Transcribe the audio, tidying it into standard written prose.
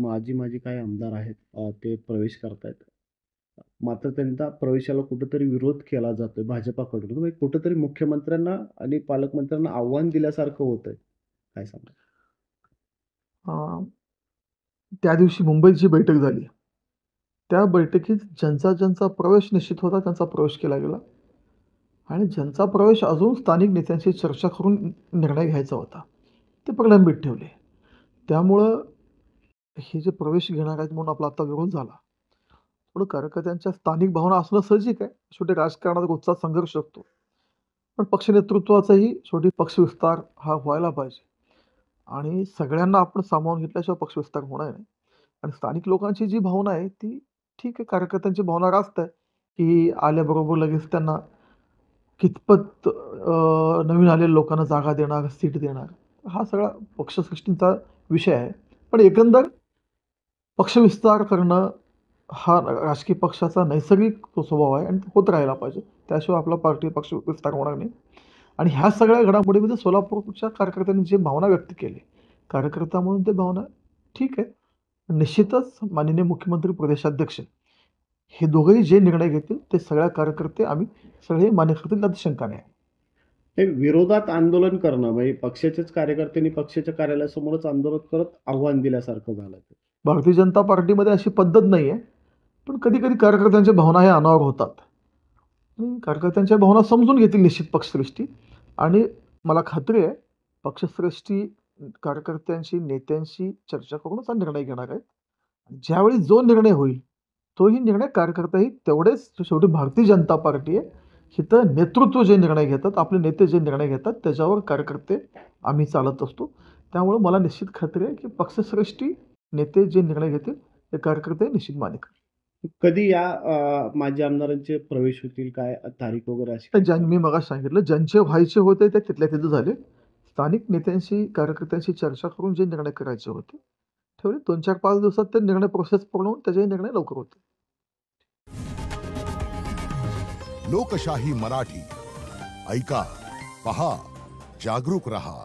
माझी माझी काही आमदार आहेत ते प्रवेश करतायत. मात्र त्यांचा प्रवेशाला कुठेतरी विरोध केला जातोय भाजपाकडून. म्हणजे कुठेतरी मुख्यमंत्र्यांना आणि पालकमंत्र्यांना आव्हान दिल्यासारखं होतंय. काय सांगाल? अ, त्या दिवशी मुंबईत जी बैठक झाली, त्या बैठकीत ज्यांचा प्रवेश निश्चित होता त्यांचा प्रवेश केला गेला आणि ज्यांचा प्रवेश अजून स्थानिक नेत्यांशी चर्चा करून निर्णय घ्यायचा होता, ते प्रलंबित ठेवले. त्यामुळं हे जे प्रवेश घेणार आहेत म्हणून आपला आता विरोध झाला. थोडं कार्यकर्त्यांच्या स्थानिक भावना असणं साहजिक आहे. शेवटी राजकारणात रोजचा संघर्ष असतो. पण पक्ष नेतृत्वाचाही शेवटी पक्षविस्तार हा व्हायला पाहिजे आणि सगळ्यांना आपण सामावून घेतल्याशिवाय पक्षविस्तार होणार नाही. आणि स्थानिक लोकांची जी भावना आहे ती ठीक आहे, कार्यकर्त्यांची भावना रास्त आहे, की आल्याबरोबर लगेच त्यांना कितपत नवीन आलेल्या लोकांना जागा देणार, सीट देणार, हा सगळा पक्षश्रेष्ठींचा विषय आहे. पण एकंदर पक्षविस्तार करणं हा राजकीय पक्षाचा नैसर्गिक तो स्वभाव आहे आणि तो होत राहायला पाहिजे. त्याशिवाय आपला पार्टी पक्ष विस्तार होणार नाही. आणि ह्या सगळ्या घडामोडीमध्ये सोलापूरच्या कार्यकर्त्यांनी जी भावना व्यक्त केली, कार्यकर्ता म्हणून ते भावना ठीक आहे. निश्चितच माननीय मुख्यमंत्री, प्रदेशाध्यक्ष हे दोघंही जे निर्णय घेतील ते सगळ्या कार्यकर्ते आम्ही सगळे मान्य करतील यात शंका नाही. हे विरोधात आंदोलन करणं म्हणजे पक्षाचेच कार्यकर्त्यांनी पक्षाच्या कार्यालयासमोरच आंदोलन करत आव्हान दिल्यासारखं झालं ते. भारतीय जनता पार्टीमध्ये अशी पद्धत नाही आहे. पण कधी-कधी कार्यकर्त्यांच्या भावना ह्या अनावर होतात. कार्यकर्त्यांच्या भावना समजून घेतील निश्चित पक्षश्रेष्ठी आणि मला खात्री आहे पक्षश्रेष्ठी कार्यकर्त्यांशी, नेत्यांशी चर्चा करूनच हा निर्णय घेणार आहेत. ज्यावेळी जो निर्णय होईल, तोही निर्णय कार्यकर्तेही तेवढेच शेवटी भारतीय जनता पार्टी आहे. इथं नेतृत्व जे निर्णय घेतात, आपले नेते जे निर्णय घेतात त्याच्यावर कार्यकर्ते आम्ही चालत असतो. त्यामुळे मला निश्चित खात्री आहे की पक्षश्रेष्ठी नेते जे निर्णय घेतील ते कार्यकर्ते निश्चित मान्य करतील. कधी या माजी आमदारांचे प्रवेश होतील? काय तारीख वगैरे अशी तर काही? मी मगाशी सांगितलं ज्यांचे व्हायचे होते ते तिथल्या तिथं झाले. स्थानिक नेत्यांशी, कार्यकर्त्यांशी चर्चा करून जे निर्णय करायचे होते, ठेवले. 2-4-5 दिवसात ते निर्णय प्रोसेस पूर्ण होऊन त्याचे निर्णय लवकर होतील. लोकशाही मराठी ऐका, पहा, जागरूक रहा.